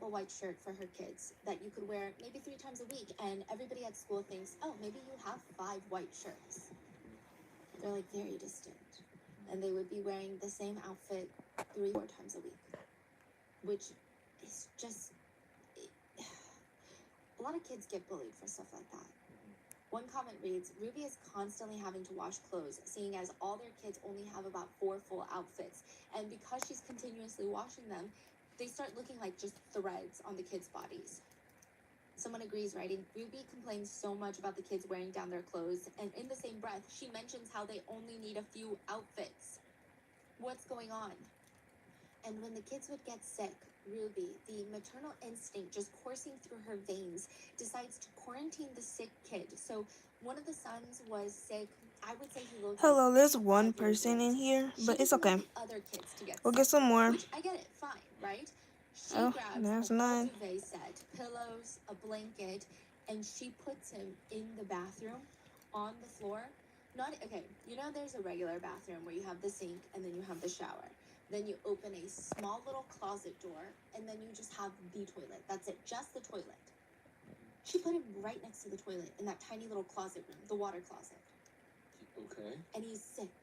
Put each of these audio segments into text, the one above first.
simple white shirt for her kids that you could wear maybe 3 times a week, and everybody at school thinks, oh, maybe you have 5 white shirts. They're like very distant. And they would be wearing the same outfit 3 or 4 times a week, which is just, a lot of kids get bullied for stuff like that. One comment reads, Ruby is constantly having to wash clothes, seeing as all their kids only have about 4 full outfits. And because she's continuously washing them, they start looking like just threads on the kids' bodies. Someone agrees, writing, Ruby complains so much about the kids wearing down their clothes, and in the same breath, she mentions how they only need a few outfits. What's going on? And when the kids would get sick, Ruby, the maternal instinct just coursing through her veins, decides to quarantine the sick kid. So one of the sons was sick. I would say he looked Hello, like there's 5 one years person old. in here, She but it's didn't want okay. the other kids to get We'll sick, get some more. which I get it, fine, right? She Oh, grabs there's a full 9. duvet set, pillows, a blanket, and she puts him in the bathroom on the floor. Okay, you know there's a regular bathroom where you have the sink and then you have the shower. Then you open a small little closet door, and then you just have the toilet. That's it, just the toilet. She put him right next to the toilet in that tiny little closet room, the water closet. Okay. And he's sick.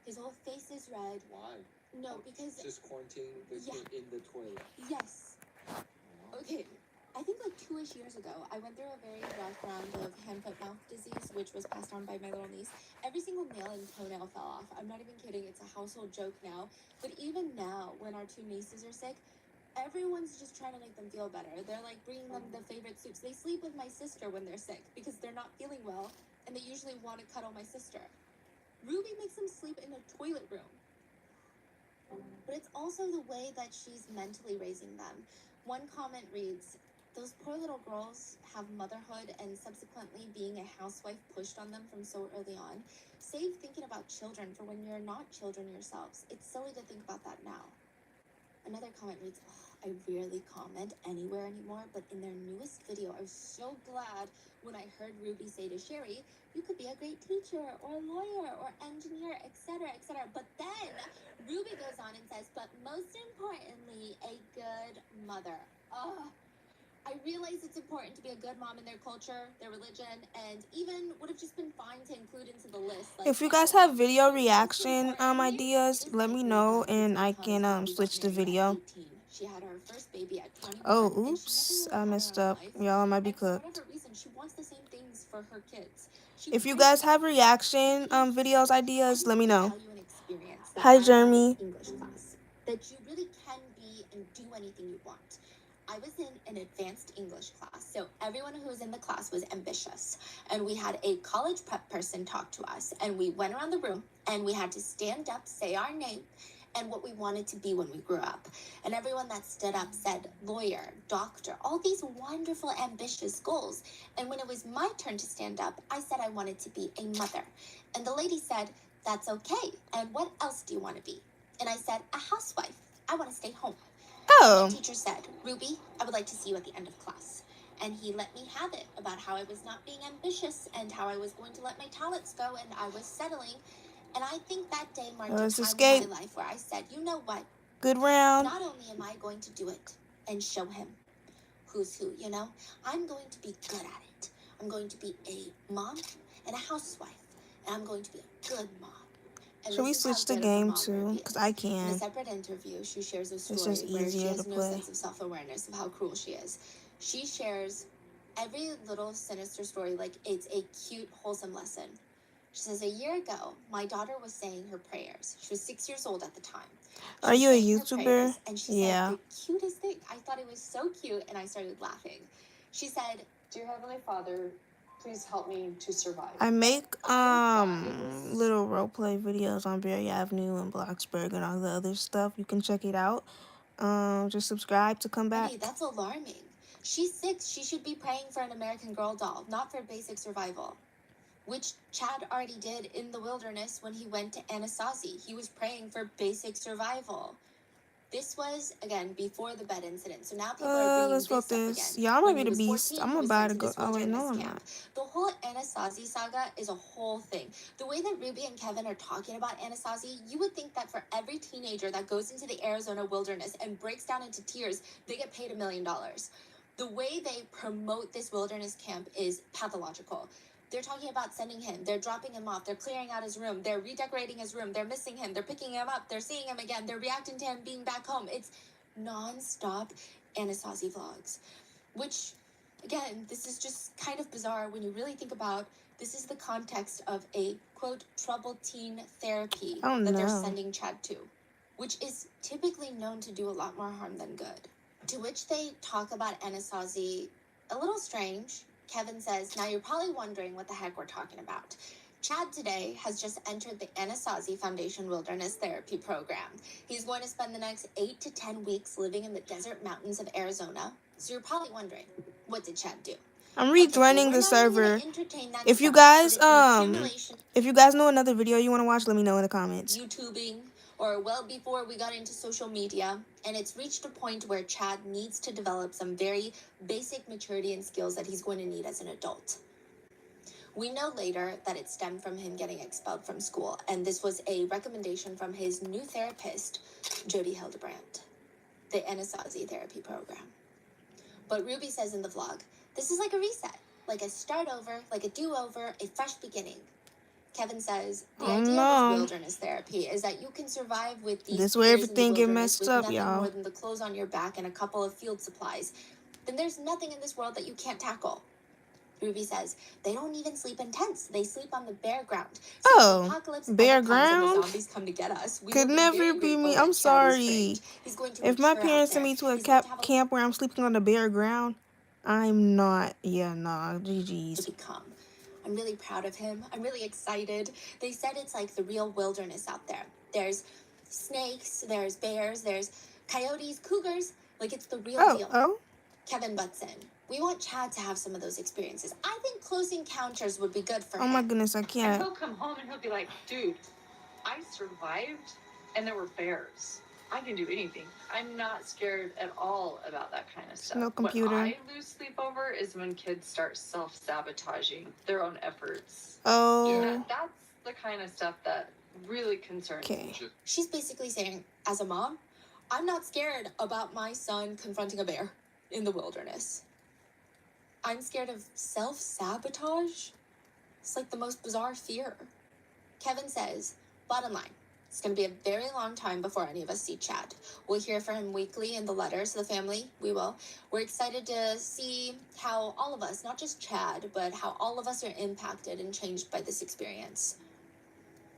His whole face is red. Why? No, because... Just quarantining the kid in the toilet. Yes. Okay. I think like 2-ish years ago, I went through a very rough round of hand-foot-mouth disease, which was passed on by my little niece. Every single nail and toenail fell off. I'm not even kidding. It's a household joke now. But even now, when our 2 nieces are sick, everyone's just trying to make them feel better. They're like bringing them the favorite soups. They sleep with my sister when they're sick because they're not feeling well, and they usually want to cuddle my sister. Ruby makes them sleep in a toilet room. But it's also the way that she's mentally raising them. One comment reads, those poor little girls have motherhood and subsequently being a housewife pushed on them from so early on. Save thinking about children for when you're not children yourselves. It's silly to think about that now. Another comment reads, I rarely comment anywhere anymore, but in their newest video, I was so glad when I heard Ruby say to Sherry, you could be a great teacher or a lawyer or engineer, etc., etc. But then Ruby goes on and says, but most importantly, a good mother. I realize it's important to be a good mom in their culture, their religion, and even would have just been fine to include into the list. Like, If you guys have video reaction ideas, let me know and I can switch the video. She had her first baby at 21. Oh, oops, I messed up. Y'all, I might be cooked. For whatever reason, she wants the same things for her kids. If you guys have reaction videos ideas, let me know. Hi, Jeremy. English class that you really can be and do anything you want. I was in an advanced English class, so everyone who was in the class was ambitious. And we had a college prep person talk to us, and we went around the room, and we had to stand up, say our name, and what we wanted to be when we grew up. And everyone that stood up said lawyer, doctor, all these wonderful, ambitious goals. And when it was my turn to stand up, I said I wanted to be a mother. And the lady said, that's okay. And what else do you want to be? And I said, a housewife. I want to stay home. Oh. The teacher said, Ruby, I would like to see you at the end of class. And he let me have it about how I was not being ambitious and how I was going to let my talents go and I was settling. And I think that day marked a time in my life where I said, you know what? Good round. Not only am I going to do it and show him who's who, you know, I'm going to be good at it. I'm going to be a mom and a housewife. And I'm going to be a good mom. Should we switch the game too? Because I can. In a separate interview, she shares a story it's just where she easier has to no play. sense of self-awareness of how cruel she is. She shares every little sinister story like it's a cute, wholesome lesson. She says, a year ago, my daughter was saying her prayers. She was 6 years old at the time. Are you a YouTuber? And she said the cutest thing. I thought it was so cute, and I started laughing. She said, Dear Heavenly Father, please help me to survive. I make little roleplay videos on Berry Avenue and Bloxburg and all the other stuff. You can check it out. Just subscribe to come back. Hey, that's alarming. She's 6. She should be praying for an American Girl doll, not for basic survival. Which Chad already did in the wilderness when he went to Anasazi. He was praying for basic survival. This was, again, before the bed incident. So now people are bringing let's vote this. Y'all might be the beast. I'm about to go. Oh, wait, no, I'm not. The whole Anasazi saga is a whole thing. The way that Ruby and Kevin are talking about Anasazi, you would think that for every teenager that goes into the Arizona wilderness and breaks down into tears, they get paid $1 million. The way they promote this wilderness camp is pathological. They're talking about sending him, they're dropping him off, they're clearing out his room, they're redecorating his room, they're missing him, they're picking him up, they're seeing him again, they're reacting to him being back home. It's non-stop Anasazi vlogs, which, again, this is just kind of bizarre when you really think about this is the context of a, quote, troubled teen therapy Oh, that they're no. sending Chad to, which is typically known to do a lot more harm than good. To which they talk about Anasazi a little strange. Kevin says, now you're probably wondering what the heck we're talking about. Chad today has just entered the Anasazi Foundation Wilderness Therapy Program. He's going to spend the next 8 to 10 weeks living in the desert mountains of Arizona. So you're probably wondering, what did Chad do? I'm Okay, rejoining we're the not even gonna server. entertain that If you stuff, guys, but it's an accumulation if you guys know another video you want to watch, let me know in the comments. YouTubing, or well before we got into social media, and it's reached a point where Chad needs to develop some very basic maturity and skills that he's going to need as an adult. We know later that it stemmed from him getting expelled from school, and this was a recommendation from his new therapist, Jody Hildebrandt, the Anasazi therapy program. But Ruby says in the vlog, this is like a reset, like a start over, like a do-over, a fresh beginning. Kevin says, the Oh, idea no. of this wilderness therapy is that you can survive with these This where years in the everything get wilderness messed with up, nothing y'all. more than the clothes on your back and a couple of field supplies. Then there's nothing in this world that you can't tackle. Ruby says, they don't even sleep in tents. They sleep on the bare ground. So if Oh, the apocalypse bare ever comes and the ground? zombies come to get us, we Could will be never very be grateful me. that I'm Chad is sorry. trained. He's going to If my mature out parents send there. me to a He's going to have camp where I'm sleeping on the bare ground, I'm not. Yeah, nah, to GG's. become. I'm really proud of him. I'm really excited. They said it's like the real wilderness out there. There's snakes, there's bears, there's coyotes, cougars. Like, it's the real deal. Oh, Kevin butts in. We want Chad to have some of those experiences. I think Close Encounters would be good for oh him. my goodness, I And can't. he'll come home and he'll be like, dude, I survived and there were bears. I can do anything. I'm not scared at all about that kind of stuff. No computer. What I lose sleep over is when kids start self-sabotaging their own efforts. Oh, That's the kind of stuff that really concerns me. okay. She's basically saying, as a mom, I'm not scared about my son confronting a bear in the wilderness. I'm scared of self-sabotage. It's like the most bizarre fear. Kevin says, bottom line, it's going to be a very long time before any of us see Chad. We'll hear from him weekly in the letters to the family. We will. We're excited to see how all of us, not just Chad, but how all of us are impacted and changed by this experience.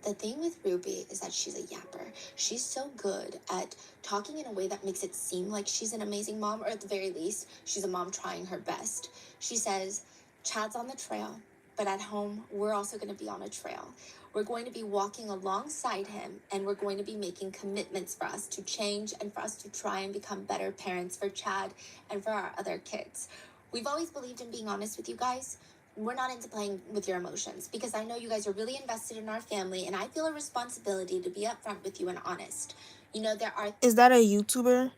The thing with Ruby is that she's a yapper. She's so good at talking in a way that makes it seem like she's an amazing mom, or at the very least, she's a mom trying her best. She says, Chad's on the trail, but at home, we're also going to be on a trail. We're going to be walking alongside him, and we're going to be making commitments for us to change and for us to try and become better parents for Chad and for our other kids. We've always believed in being honest with you guys. We're not into playing with your emotions because I know you guys are really invested in our family, and I feel a responsibility to be upfront with you and honest. You know, there are Is that a YouTuber?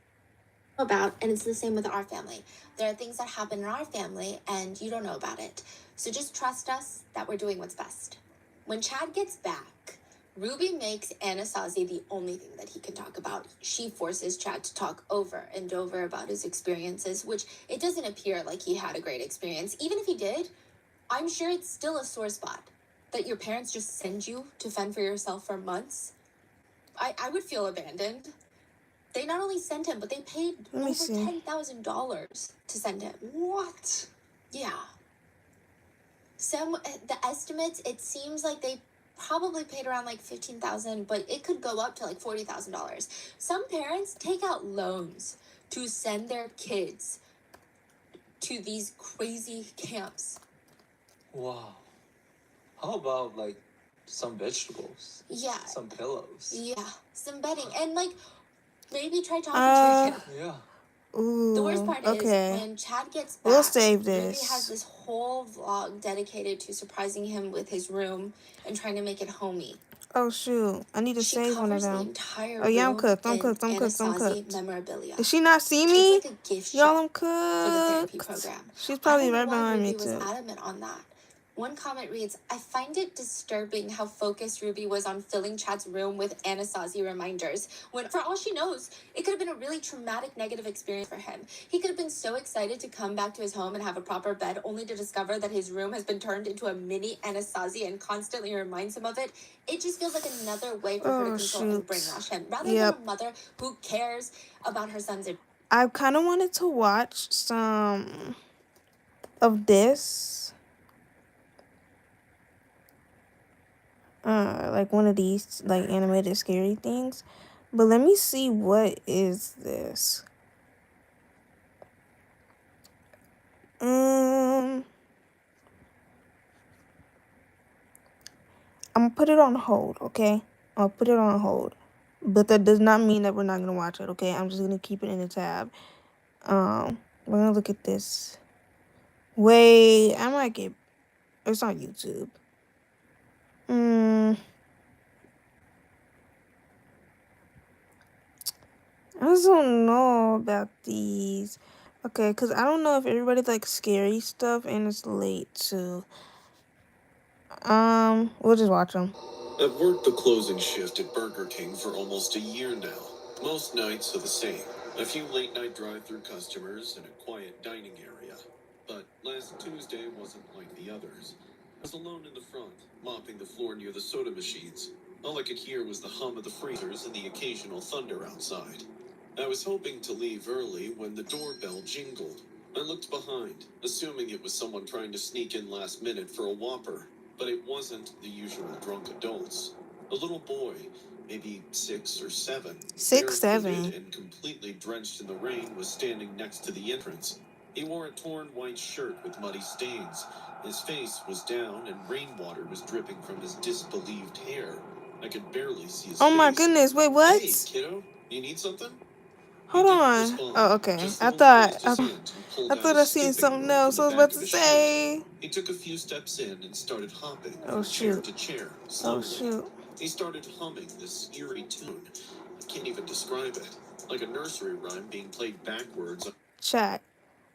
about, and it's the same with our family. There are things that happen in our family, and you don't know about it. So just trust us that we're doing what's best. When Chad gets back, Ruby makes Anasazi the only thing that he can talk about. She forces Chad to talk over and over about his experiences, which it doesn't appear like he had a great experience. Even if he did, I'm sure it's still a sore spot that your parents just send you to fend for yourself for months. I would feel abandoned. They not only sent him, but they paid Let me over see. $10,000 to send him. What? Yeah. The estimates, it seems like they probably paid around like $15,000, but it could go up to like $40,000. Some parents take out loans to send their kids to these crazy camps. Wow. How about like some vegetables? Yeah. Some pillows? Yeah. Some bedding. And like, maybe try talking Uh, to your kid. Yeah. Ooh, The worst part okay. is when Chad gets back, We'll save Ruby this. has this whole vlog dedicated to surprising him with his room and trying to make it homey. Oh, shoot. I need to She save one of covers the them. entire Oh, yeah, I'm room cooked. I'm in cooked. I'm cooked. I'm Anasazi cooked. memorabilia. Did she not see me? It's like a gift Y'all, shop I'm for the therapy cooked. program. She's I probably don't know right why behind me, Ruby was too. adamant on that. One comment reads, I find it disturbing how focused Ruby was on filling Chad's room with Anasazi reminders, when for all she knows, it could have been a really traumatic negative experience for him. He could have been so excited to come back to his home and have a proper bed, only to discover that his room has been turned into a mini Anasazi and constantly reminds him of it. It just feels like another way for her to Oh, control and shoot. brainwash him, rather Yep. than a mother who cares about her son's. I kind of wanted to watch some of this. Like one of these like animated scary things. But let me see, what is this? I'm gonna put it on hold, okay? I'll put it on hold. But that does not mean that we're not gonna watch it, okay? I'm just gonna keep it in the tab. We're gonna look at this. Wait, I might get, it's on YouTube. I just don't know about these. Okay, because I don't know if everybody likes scary stuff and it's late too. We'll just watch them. I've worked the closing shift at Burger King for almost a year now. Most nights are the same. A few late-night drive-through customers and a quiet dining area. But last Tuesday wasn't like the others. I was alone in the front, mopping the floor near the soda machines. All I could hear was the hum of the freezers and the occasional thunder outside. I was hoping to leave early when the doorbell jingled. I looked behind, assuming it was someone trying to sneak in last minute for a Whopper. But it wasn't the usual drunk adults. A little boy, maybe 6 or 7, 6, 7. barefooted and completely drenched in the rain, was standing next to the entrance. He wore a torn white shirt with muddy stains. His face was down and rainwater was dripping from his disbelieved hair. I could barely see his face. Oh my goodness, wait, what? Hey, kiddo, you need something? Hold on. Oh, okay. I thought I seen something else. I was about to say. He took a few steps in and started hopping Oh, from chair shoot. to chair. Oh, Slowly. shoot. He started humming this eerie tune. I can't even describe it. Like a nursery rhyme being played backwards. Chat.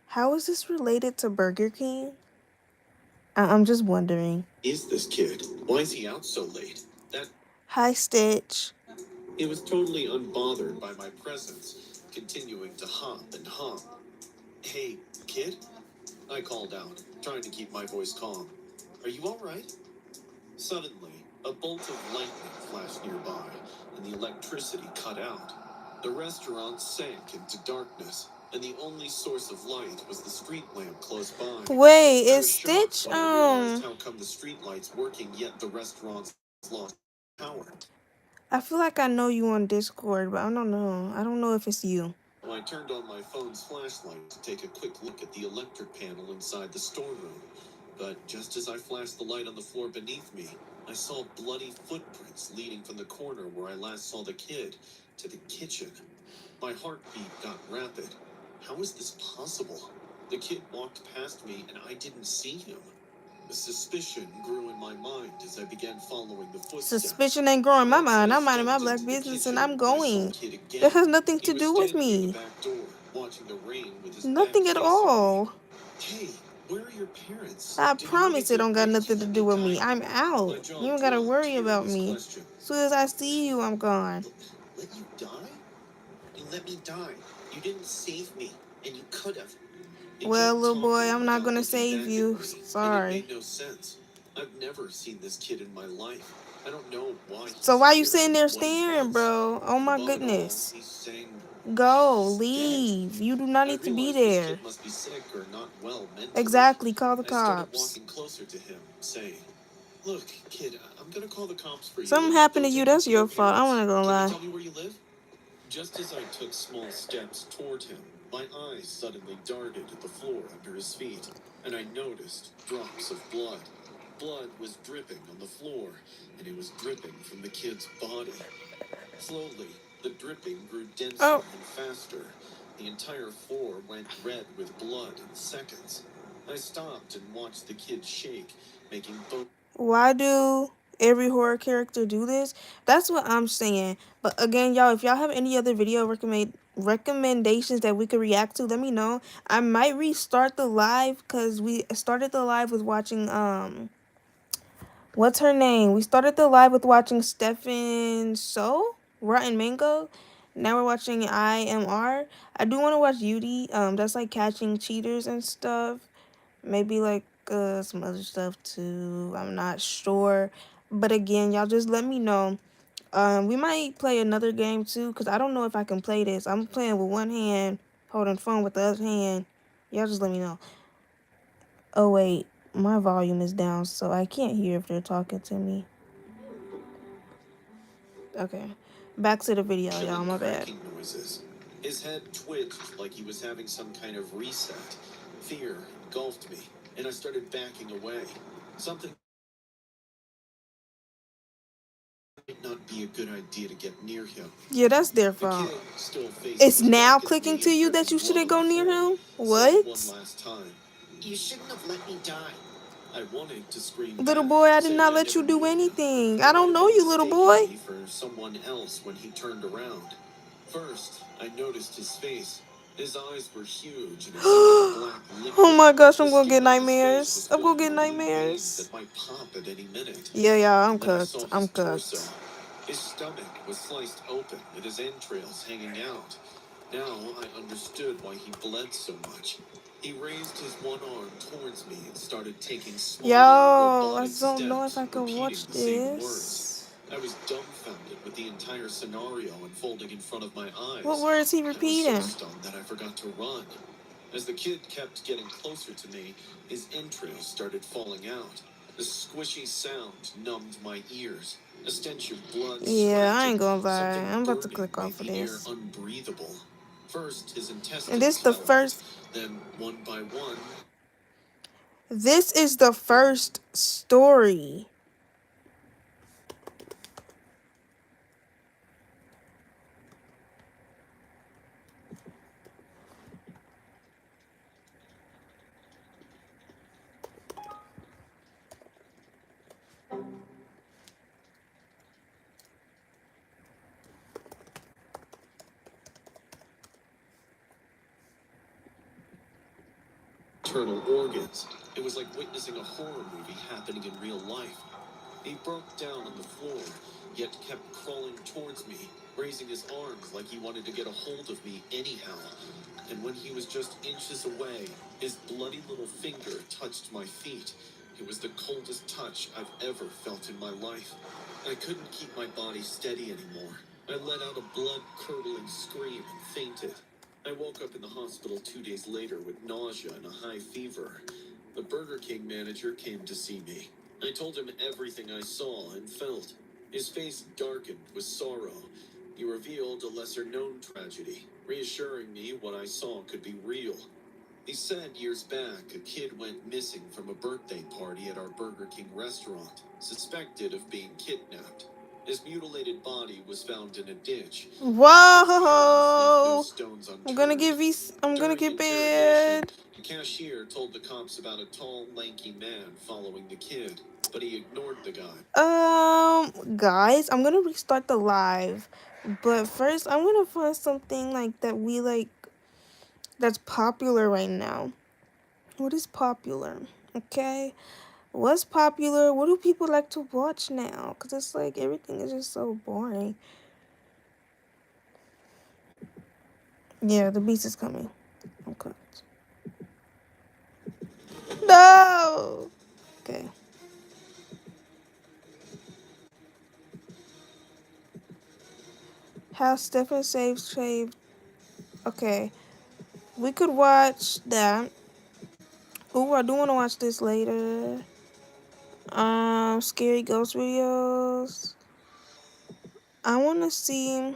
How is this related to Burger King? I'm just wondering. Is this kid? Why is he out so late? Hi, Stitch. He was totally unbothered by my presence, continuing to hop and hum. Hey, kid? I called out, trying to keep my voice calm. Are you all right? Suddenly, a bolt of lightning flashed nearby, and the electricity cut out. The restaurant sank into darkness, and the only source of light was the street lamp close by. Wait, I is was shocked Stitch, when I realized how come the street lights working, yet the restaurant's lost power. I feel like I know you on Discord, but I don't know. I don't know if it's you. I turned on my phone's flashlight to take a quick look at the electric panel inside the storeroom. But just as I flashed the light on the floor beneath me, I saw bloody footprints leading from the corner where I last saw the kid to the kitchen. My heartbeat got rapid. How is this possible? The kid walked past me and I didn't see him. The suspicion grew in my mind as I began following the footsteps. Suspicion ain't growing my mind. I'm minding my black business and I'm going. That has nothing to do with me. Nothing at all. Hey, where are your parents? I promise it don't got nothing to do with me. I'm out. You don't gotta worry about me. As soon as I see you, I'm gone. Let you die? You let me die. You didn't save me, and you could have. Well, little boy, I'm not gonna save you. Sorry. It made no sense. I've never seen this kid in my life. I don't know why. So why you sitting there staring, bro? Oh my goodness. Go, leave. You do not need to be there. Exactly, call the cops. Walking closer to him, saying, "Look, kid, I'm gonna call the cops for you. Something happened to you, that's your fault. I'm not gonna lie. Can you tell me where you live?" Just as I took small steps toward him, my eyes suddenly darted at the floor under his feet, and I noticed drops of blood. Blood was dripping on the floor, and it was dripping from the kid's body. Slowly, the dripping grew denser and faster. The entire floor went red with blood in seconds. I stopped and watched the kid shake, making both. Why do every horror character do this? That's what I'm saying. But again, y'all, if y'all have any other video recommendations that we could react to, let me know. I might restart the live because we started the live with watching What's her name? We started the live with watching Stefan So, Rotten Mango. Now we're watching IMR. I do want to watch Yudi. That's like catching cheaters and stuff. Maybe like some other stuff too. I'm not sure. But again, y'all just let me know. We might play another game too, because I don't know if I can play this. I'm playing with one hand, holding phone with the other hand. Y'all just let me know. Oh wait, my volume is down, so I can't hear if they're talking to me. Okay. Back to the video, y'all. Chilling My bad. cracking noises. His head twitched like he was having some kind of reset. Fear engulfed me, and I started backing away. Something might not be a good idea to get near him. Yeah, that's their The fault. kid, still facing It's me now back at clicking me to and you that dripping you blood shouldn't on go the near floor, him? said What? one last time, "You shouldn't have let me die." I wanted to scream Little back, boy, I did saying not I let you never do knew him. anything. He I might don't have know been you, little mistaking boy. me for someone else when he turned around. First, I noticed his face. His eyes were huge and it seemed like black liquid. Oh my gosh, I'm The gonna get skin on his face nightmares. was I'm filled gonna with get blue veins nightmares. that might pop at any minute. Yeah, y'all, I'm Then I cooked. saw I'm his torso. cooked. His stomach was sliced open with his entrails hanging out. Now I understood why he bled so much. He raised his one arm towards me and started taking small Yo, I robotic just don't know if steps, I can repeating watch the same words. this. I was dumbfounded with the entire scenario unfolding in front of my eyes. What words he I was so repeating? stunned that I forgot to run. As the kid kept getting closer to me, his entrails started falling out. The squishy sound numbed my ears. A stench of blood Yeah, I spread ain't gonna and lie. something I'm about to burning click made off of the air this. unbreathable. First, his And intestines this the fell out. first. Then, one by one, This is the first story. internal organs. It was like witnessing a horror movie happening in real life. He broke down on the floor, yet kept crawling towards me, raising his arms like he wanted to get a hold of me anyhow. And when he was just inches away, his bloody little finger touched my feet. It was the coldest touch I've ever felt in my life. I couldn't keep my body steady anymore. I let out a blood-curdling scream and fainted. I woke up in the hospital 2 days later with nausea and a high fever. The Burger King manager came to see me. I told him everything I saw and felt. His face darkened with sorrow. He revealed a lesser-known tragedy, reassuring me what I saw could be real. He said years back a kid went missing from a birthday party at our Burger King restaurant, suspected of being kidnapped. His mutilated body was found in a ditch. Whoa! Stones I'm gonna unturned. get I'm gonna During get interrogation, bad. the cashier told the cops about a tall, lanky man following the kid, but he ignored the guy. Guys, I'm gonna restart the live, but first I'm gonna find something like that we like that's popular right now. What is popular? Okay, what's popular? What do people like to watch now? Cause it's like everything is just so boring. Yeah, the beast is coming. I'm cooked. No. Okay. How Stefan saves Trade. Okay, we could watch that. Ooh, I do want to watch this later. Scary ghost videos. I want to see.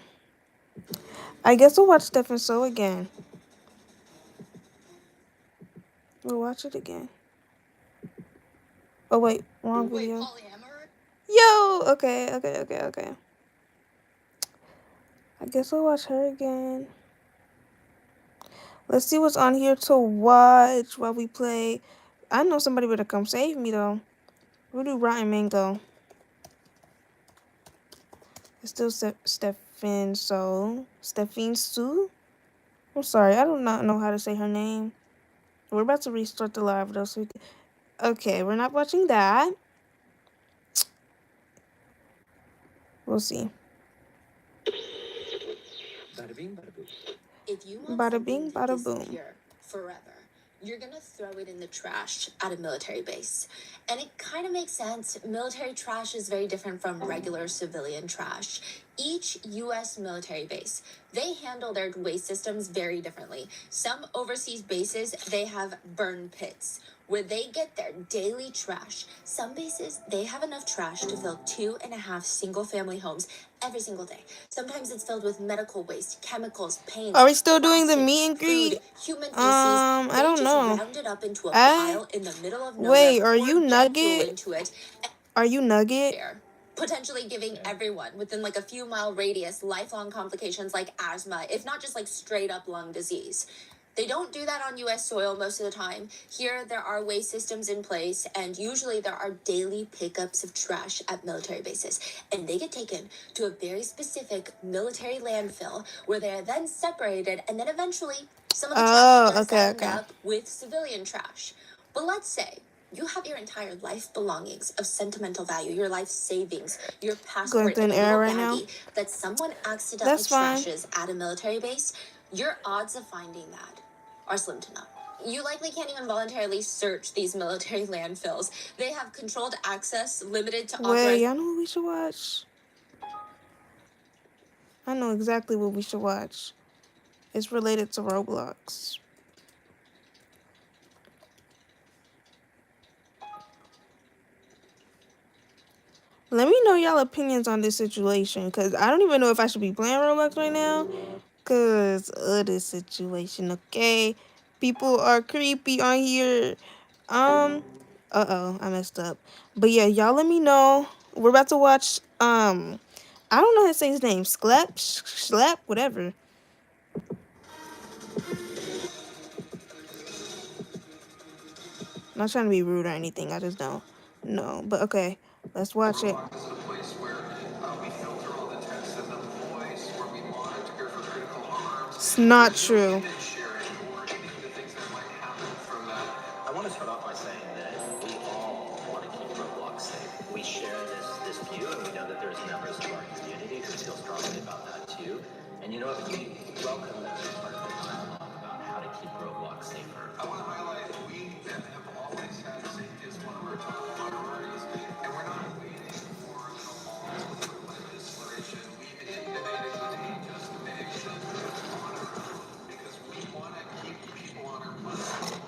I guess we'll watch Stefan So again. We'll watch it again. Oh wait, wrong video. Yo. Okay. I guess we'll watch her again. Let's see what's on here to watch while we play. I know somebody better come save me though. We'll do Rotten Mango. It's still Stefan So. Stephine Sue? I'm sorry, I do not know how to say her name. We're about to restart the live though, so we can... Okay, we're not watching that. We'll see. Bada bing, bada boom. If you want Bada something bing, to bada boom. disappear forever, you're gonna throw it in the trash at a military base. And it kind of makes sense. Military trash is very different from regular civilian trash. Each U.S. military base, they handle their waste systems very differently. Some overseas bases, they have burn pits where they get their daily trash. Some bases, they have enough trash to fill 2.5 single-family homes every single day. Sometimes it's filled with medical waste, chemicals, paint. Are we still doing the plastic, meet and greet? food, human feces. I They don't just know. round it up into a I pile in the middle of nowhere. wait. Are pour you jet fuel Nugget? into it, Are you Nugget? air, potentially giving everyone within like a few mile radius lifelong complications like asthma, if not just like straight up lung disease. They don't do that on US soil most of the time. Here, there are waste systems in place, and usually there are daily pickups of trash at military bases. And they get taken to a very specific military landfill where they are then separated, and then eventually some of the trash does end up with civilian trash. But let's say you have your entire life belongings of sentimental value, your life savings, your passport through in a an error little right now. baggie that someone accidentally That's fine. trashes at a military base. Your odds of finding that are slim to none. You likely can't even voluntarily search these military landfills. They have controlled access limited to Wait, authorized. y'all know what we should watch? I know exactly what we should watch. It's related to Roblox. Let me know y'all opinions on this situation, because I don't even know if I should be playing Roblox right now because of this situation, okay? People are creepy on here. Uh-oh, I messed up. But yeah, y'all let me know. We're about to watch, I don't know how to say his name. Schlep, whatever. Not trying to be rude or anything. I just don't know. But okay, let's watch it. It's not true. I want to start off by saying that we all want to keep Roblox safe. We share this view, and we know that there's members of our community who feel strongly about that too. And you know what? We welcome that we start the dialogue about how to keep Roblox safer. I want to highlight that we have always had safety as one of our top priorities, and we're not waiting for all legislation. We've innovated today just to make sure that we're on our own, because we want to keep people on our platform.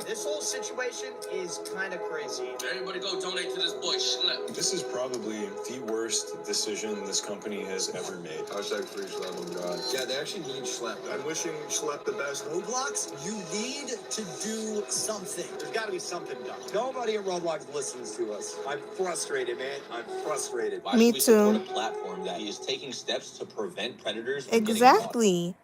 This whole situation is kind of crazy. Everybody go donate to this boy Schlep. This is probably the worst decision this company has ever made. Hashtag free Schlep on God. Yeah, they actually need Schlep. I'm wishing Schlep the best. Roblox, you need to do something. There's got to be something done. Nobody at Roblox listens to us. I'm frustrated, man. I'm frustrated. Why Me should we support too. a platform that is taking steps to prevent predators from Exactly.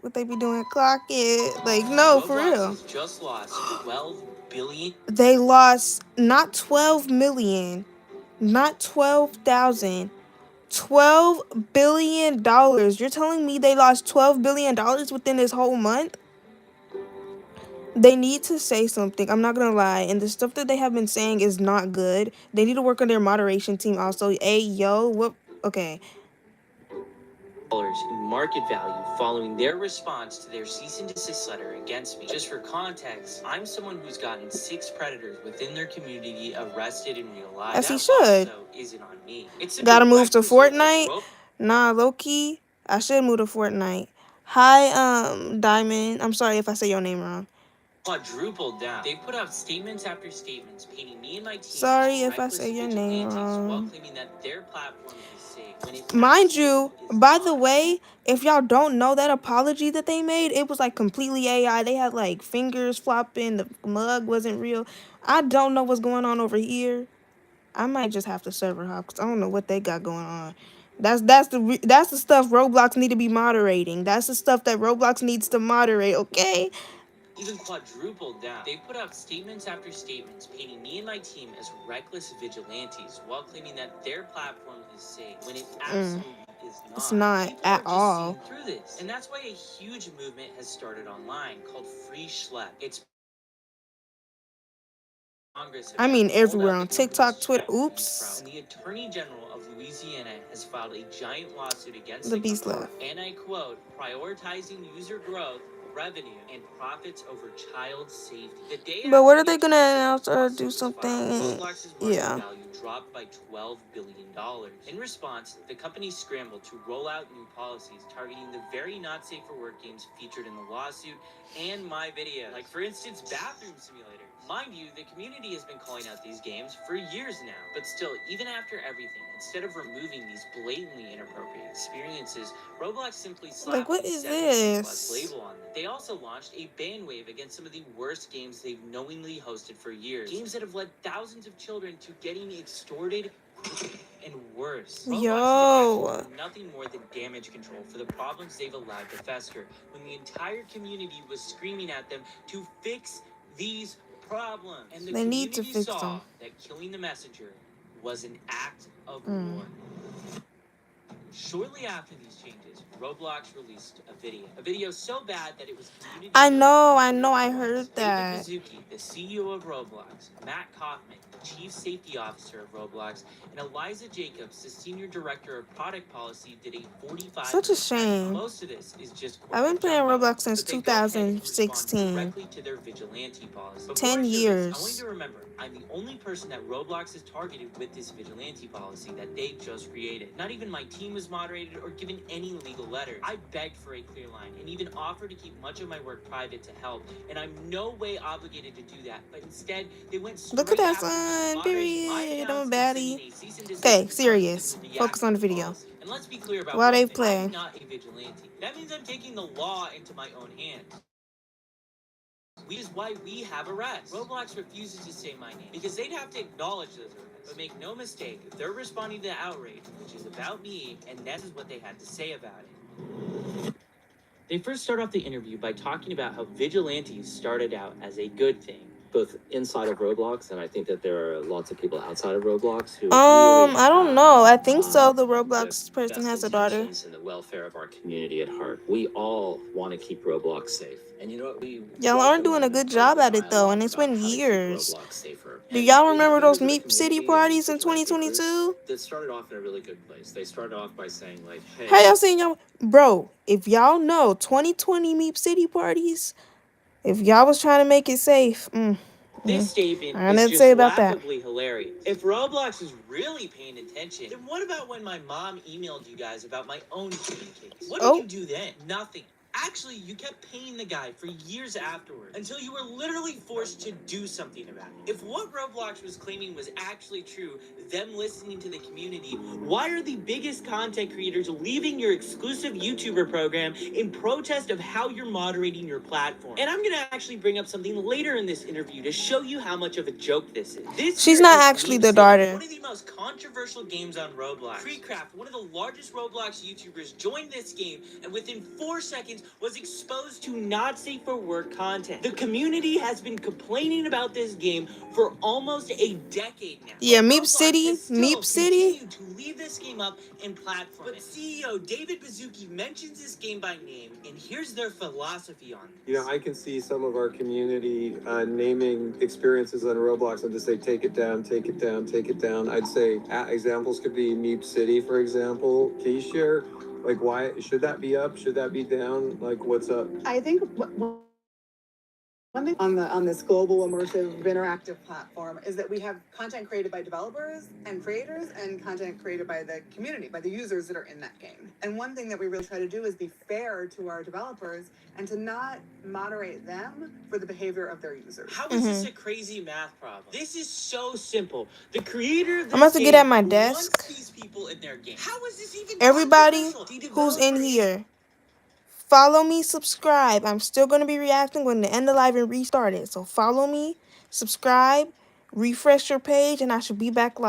What they be doing? Clock it. Like, no, for real. Roblox has just lost 12 billion. They lost not 12 million, not 12,000, $12 billion. You're telling me they lost $12 billion within this whole month? They need to say something. I'm not gonna lie. And the stuff that they have been saying is not good. They need to work on their moderation team also. Hey, yo, what? Okay. In market value following their response to their cease and desist letter against me. Just for context, I'm someone who's gotten 6 predators within their community arrested in real life. As he That should. also isn't on me. It's a Gotta move direct to result of Fortnite? Nah, low-key, I should move to Fortnite. Hi, Diamond. I'm sorry if I say your name wrong. Quadrupled down. They put out statements after statements painting me and my team Sorry as if I reckless say your name vigilantes while wrong. claiming that their platform is safe. When it Mind you, absolutely is by not. the way, if y'all don't know that apology that they made, it was like completely AI. They had like fingers flopping. The mug wasn't real. I don't know what's going on over here. I might just have to server hop because I don't know what they got going on. That's the stuff Roblox need to be moderating. That's the stuff that Roblox needs to moderate. Okay. Even quadrupled down. They put out statements after statements painting me and my team as reckless vigilantes while claiming that their platform is safe when it absolutely is not. It's not People at are just all. seeing through this. And that's why a huge movement has started online called Free Schlep. It's Congress have I now mean, called everywhere out on the TikTok, company's Twitter. strategy Oops. problem. And the Attorney General of Louisiana has filed a giant lawsuit against The the beast company left. for, and I quote, prioritizing user growth, revenue, and profits over child safety. The day But what after are the they gonna attorney announce or lawsuit do was something? filed, Roblox's market Yeah. value dropped by $12 billion. In response, the company scrambled to roll out new policies targeting the very not safe for work games featured in the lawsuit and my video. Like, for instance, Bathroom Simulator. Mind you, the community has been calling out these games for years now. But still, even after everything, instead of removing these blatantly inappropriate experiences, Roblox simply slapped Like, what the is 17+ this? label on them. They also launched a ban wave against some of the worst games they've knowingly hosted for years. Games that have led thousands of children to getting extorted and worse. Roblox's Yo. actions were nothing more than damage control for the problems they've allowed to fester, when the entire community was screaming at them to fix these problems. And the They need to community fix saw them. that killing the messenger was an act of Mm. war. Shortly after these changes, Roblox released a video so bad that it was community. I know, I heard David that. Baszucki, the CEO of Roblox, Matt Kaufman, the Chief Safety Officer of Roblox, and Eliza Jacobs, the Senior Director of Product Policy, did a 45. Such a shame. Most of this is just I've been corporate playing jumbo, Roblox since but they go ahead and respond 2016. directly to their vigilante policy. Before 10 I share this, years. I want you to remember, I'm the only person that Roblox has targeted with this vigilante policy that they just created. Not even my team was moderated or given any legal letter. I begged for a clear line and even offered to keep much of my work private to help, and I'm no way obligated to do that. But instead, they went straight Look at that, after me, son. moderating my Period. accounts I'm a and sending baddie. a cease and desist Okay, notice serious. to the Focus on the reactive video. policy. And let's be clear about While they one thing. play. I'm not a vigilante. That means I'm taking the law into my own hands. Which is why we have arrests. Roblox refuses to say my name because they'd have to acknowledge those arrests. But make no mistake, they're responding to the outrage, which is about me, and that is what they had to say about it. They first start off the interview by talking about how vigilantes started out as a good thing. Both inside of Roblox, and I think that there are lots of people outside of Roblox who I don't know. I think so. The Roblox the person best has a daughter. intentions and the welfare of our community at heart. We all want to keep Roblox safe. And you know what? Y'all aren't doing a good job at it though, and it's been years. Do y'all remember those Meep City parties in 2022? That started off in a really good place. They started off by saying like, hey, How y'all seen y'all? Bro, if y'all know 2020 Meep City parties, if y'all was trying to make it safe, This statement I is didn't just say about that. laughably hilarious. If Roblox is really paying attention, then what about when my mom emailed you guys about my own shooting case? What did you do then? Nothing. Actually, you kept paying the guy for years afterwards until you were literally forced to do something about it. If what Roblox was claiming was actually true, them listening to the community, why are the biggest content creators leaving your exclusive YouTuber program in protest of how you're moderating your platform? And I'm gonna actually bring up something later in this interview to show you how much of a joke this is. This She's here not is actually Meep the City, daughter. one of the most controversial games on Roblox. Treecraft, one of the largest Roblox YouTubers, joined this game and within 4 seconds was exposed to not safe for work content. The community has been complaining about this game for almost a decade now. Yeah, But Meep Roblox City, has still Meep City. continued to leave this game up and platform. But CEO David Baszucki mentions this game by name, and here's their philosophy on this. You know, I can see some of our community naming experiences on Roblox and just say, take it down, take it down, take it down. I'd say examples could be Meep City, for example. Can you share, like, why should that be up? Should that be down? Like, what's up? I think one thing on this global immersive interactive platform is that we have content created by developers and creators and content created by the community, by the users that are in that game. And one thing that we really try to do is be fair to our developers and to not moderate them for the behavior of their users. How is this a crazy math problem? This is so simple. The creator of this I'm about to get game at my wants desk. these people in their game. How is this even Everybody controversial? The who's in developer is here, follow me, subscribe. I'm still going to be reacting when the end of live and restart it. So follow me, subscribe, refresh your page, and I should be back live.